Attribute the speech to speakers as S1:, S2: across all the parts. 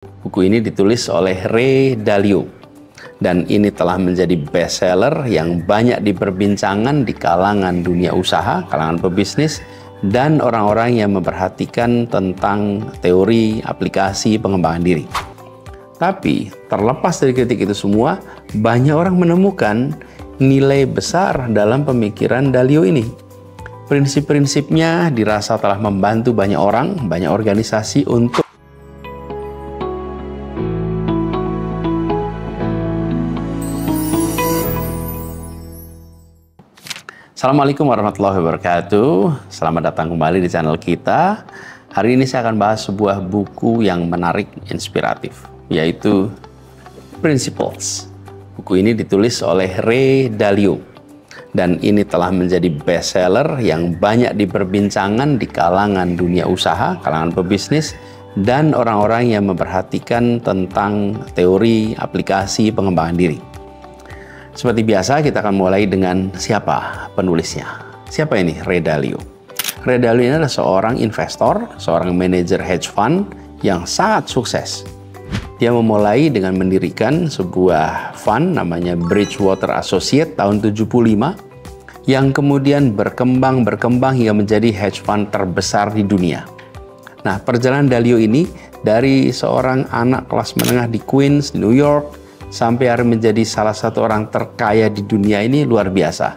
S1: Buku ini ditulis oleh Ray Dalio dan ini telah menjadi bestseller yang banyak diperbincangkan di kalangan dunia usaha, kalangan pebisnis, dan orang-orang yang memperhatikan tentang teori aplikasi pengembangan diri. Tapi terlepas dari kritik itu semua, banyak orang menemukan nilai besar dalam pemikiran Dalio ini. Prinsip-prinsipnya dirasa telah membantu banyak orang, banyak organisasi untuk Assalamualaikum warahmatullahi wabarakatuh. Selamat datang kembali di channel kita. Hari ini saya akan bahas sebuah buku yang menarik, inspiratif, yaitu Principles. Buku ini ditulis oleh Ray Dalio dan ini telah menjadi bestseller yang banyak diperbincangkan di kalangan dunia usaha, kalangan pebisnis, dan orang-orang yang memperhatikan tentang teori aplikasi pengembangan diri. Seperti biasa, kita akan mulai dengan siapa penulisnya. Siapa ini Ray Dalio? Ray Dalio ini adalah seorang investor, seorang manajer hedge fund yang sangat sukses. Dia memulai dengan mendirikan sebuah fund namanya Bridgewater Associates tahun 75 yang kemudian berkembang hingga menjadi hedge fund terbesar di dunia. Nah, perjalanan Dalio ini dari seorang anak kelas menengah di Queens, New York, sampai hari menjadi salah satu orang terkaya di dunia ini luar biasa.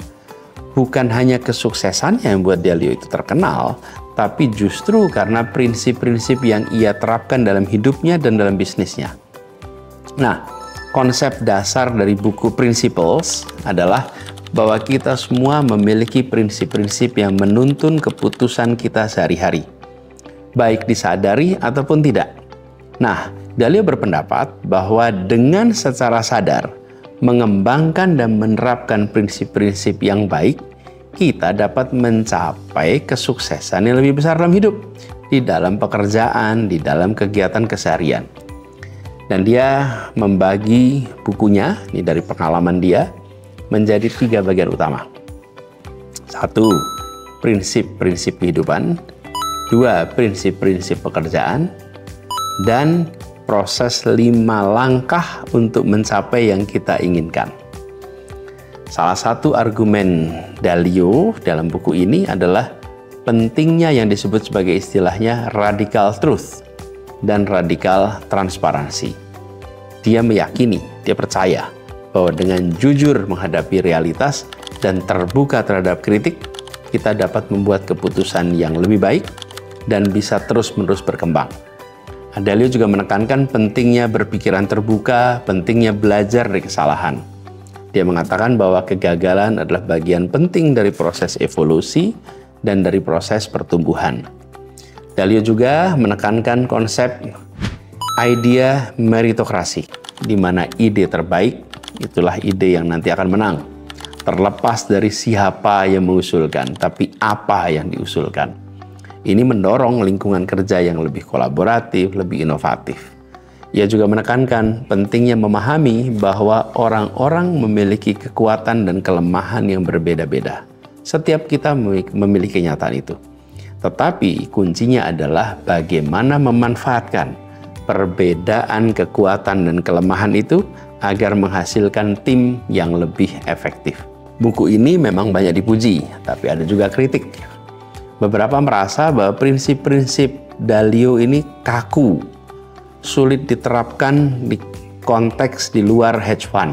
S1: Bukan hanya kesuksesannya yang membuat Dalio itu terkenal, tapi justru karena prinsip-prinsip yang ia terapkan dalam hidupnya dan dalam bisnisnya. Nah, konsep dasar dari buku Principles adalah bahwa kita semua memiliki prinsip-prinsip yang menuntun keputusan kita sehari-hari, baik disadari ataupun tidak. Nah, Dalio berpendapat bahwa dengan secara sadar mengembangkan dan menerapkan prinsip-prinsip yang baik, kita dapat mencapai kesuksesan yang lebih besar dalam hidup, di dalam pekerjaan, di dalam kegiatan keseharian. Dan dia membagi bukunya, ini dari pengalaman dia, menjadi 3 bagian utama. 1. Prinsip-prinsip kehidupan. 2. Prinsip-prinsip pekerjaan. Dan proses 5 langkah untuk mencapai yang kita inginkan. Salah satu argumen Dalio dalam buku ini adalah pentingnya yang disebut sebagai istilahnya radical truth dan radical transparansi. Dia meyakini, dia percaya bahwa dengan jujur menghadapi realitas dan terbuka terhadap kritik, kita dapat membuat keputusan yang lebih baik dan bisa terus-menerus berkembang. Dalio juga menekankan pentingnya berpikiran terbuka, pentingnya belajar dari kesalahan. Dia mengatakan bahwa kegagalan adalah bagian penting dari proses evolusi dan dari proses pertumbuhan. Dalio juga menekankan konsep idea meritokrasi, di mana ide terbaik itulah ide yang nanti akan menang. Terlepas dari siapa yang mengusulkan, tapi apa yang diusulkan. Ini mendorong lingkungan kerja yang lebih kolaboratif, lebih inovatif. Ia juga menekankan pentingnya memahami bahwa orang-orang memiliki kekuatan dan kelemahan yang berbeda-beda. Setiap kita memiliki kenyataan itu. Tetapi kuncinya adalah bagaimana memanfaatkan perbedaan kekuatan dan kelemahan itu agar menghasilkan tim yang lebih efektif. Buku ini memang banyak dipuji, tapi ada juga kritik. Beberapa merasa bahwa prinsip-prinsip Dalio ini kaku, sulit diterapkan di konteks di luar hedge fund.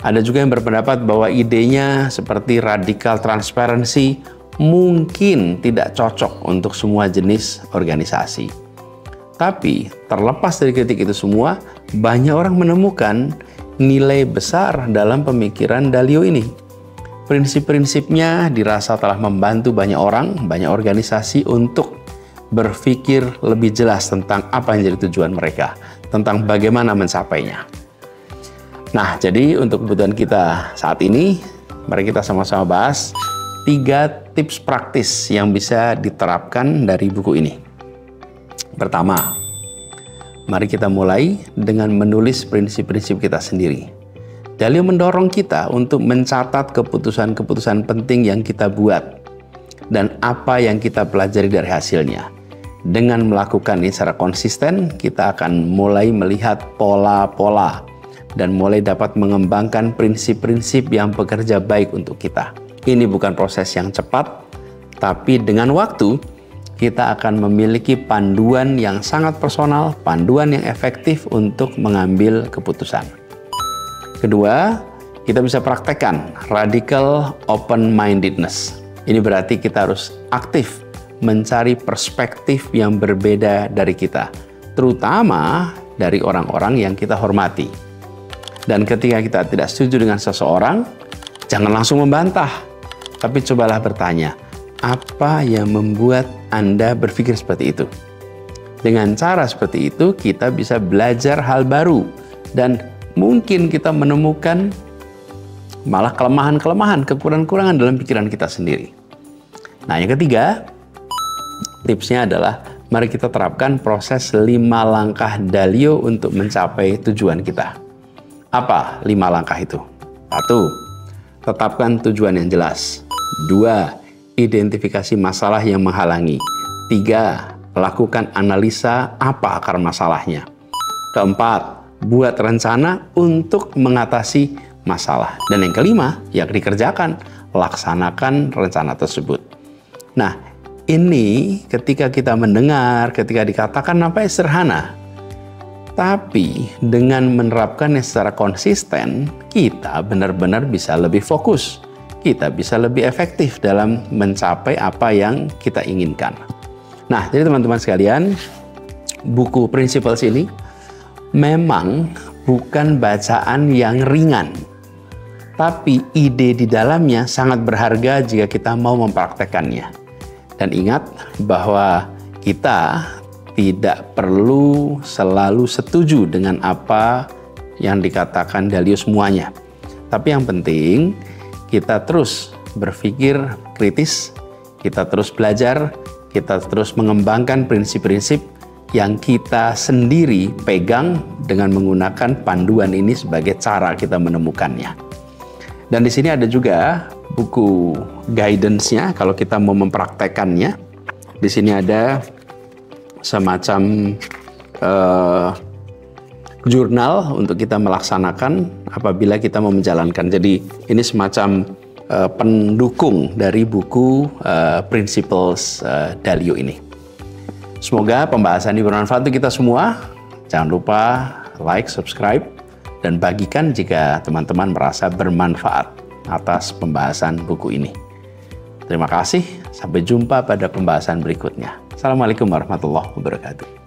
S1: Ada juga yang berpendapat bahwa idenya seperti radical transparency mungkin tidak cocok untuk semua jenis organisasi. Tapi terlepas dari kritik itu semua, banyak orang menemukan nilai besar dalam pemikiran Dalio ini. Prinsip-prinsipnya dirasa telah membantu banyak orang, banyak organisasi untuk berpikir lebih jelas tentang apa yang jadi tujuan mereka, tentang bagaimana mencapainya. Nah, jadi untuk kebutuhan kita saat ini, mari kita sama-sama bahas 3 tips praktis yang bisa diterapkan dari buku ini. Pertama, mari kita mulai dengan menulis prinsip-prinsip kita sendiri. Dalio mendorong kita untuk mencatat keputusan-keputusan penting yang kita buat dan apa yang kita pelajari dari hasilnya. Dengan melakukan ini secara konsisten, kita akan mulai melihat pola-pola dan mulai dapat mengembangkan prinsip-prinsip yang bekerja baik untuk kita. Ini bukan proses yang cepat, tapi dengan waktu kita akan memiliki panduan yang sangat personal, panduan yang efektif untuk mengambil keputusan. Kedua, kita bisa praktekkan radical open-mindedness. Ini berarti kita harus aktif mencari perspektif yang berbeda dari kita, terutama dari orang-orang yang kita hormati. Dan ketika kita tidak setuju dengan seseorang, jangan langsung membantah, tapi cobalah bertanya, apa yang membuat Anda berpikir seperti itu? Dengan cara seperti itu, kita bisa belajar hal baru dan mungkin kita menemukan malah kelemahan-kelemahan, kekurangan-kekurangan dalam pikiran kita sendiri. Nah, yang ketiga, tipsnya adalah mari kita terapkan proses 5 langkah Dalio untuk mencapai tujuan kita. Apa 5 langkah itu? 1. Tetapkan tujuan yang jelas. 2. Identifikasi masalah yang menghalangi. 3. Lakukan analisa apa akar masalahnya. 4. Buat rencana untuk mengatasi masalah. Dan yang kelima, yang dikerjakan, laksanakan rencana tersebut. Nah, ini ketika kita mendengar, ketika dikatakan nampaknya sederhana. Tapi dengan menerapkannya secara konsisten, kita benar-benar bisa lebih fokus. Kita bisa lebih efektif dalam mencapai apa yang kita inginkan. Nah, jadi teman-teman sekalian, buku Principles ini memang bukan bacaan yang ringan. Tapi ide di dalamnya sangat berharga jika kita mau mempraktekannya. Dan ingat bahwa kita tidak perlu selalu setuju dengan apa yang dikatakan Dalio semuanya. Tapi yang penting kita terus berpikir kritis, kita terus belajar, kita terus mengembangkan prinsip-prinsip yang kita sendiri pegang dengan menggunakan panduan ini sebagai cara kita menemukannya. Dan di sini ada juga buku guidance-nya kalau kita mau mempraktekannya. Di sini ada semacam jurnal untuk kita melaksanakan apabila kita mau menjalankan. Jadi ini semacam pendukung dari buku Principles Dalio ini. Semoga pembahasan ini bermanfaat untuk kita semua. Jangan lupa like, subscribe, dan bagikan jika teman-teman merasa bermanfaat atas pembahasan buku ini. Terima kasih, sampai jumpa pada pembahasan berikutnya. Assalamualaikum warahmatullahi wabarakatuh.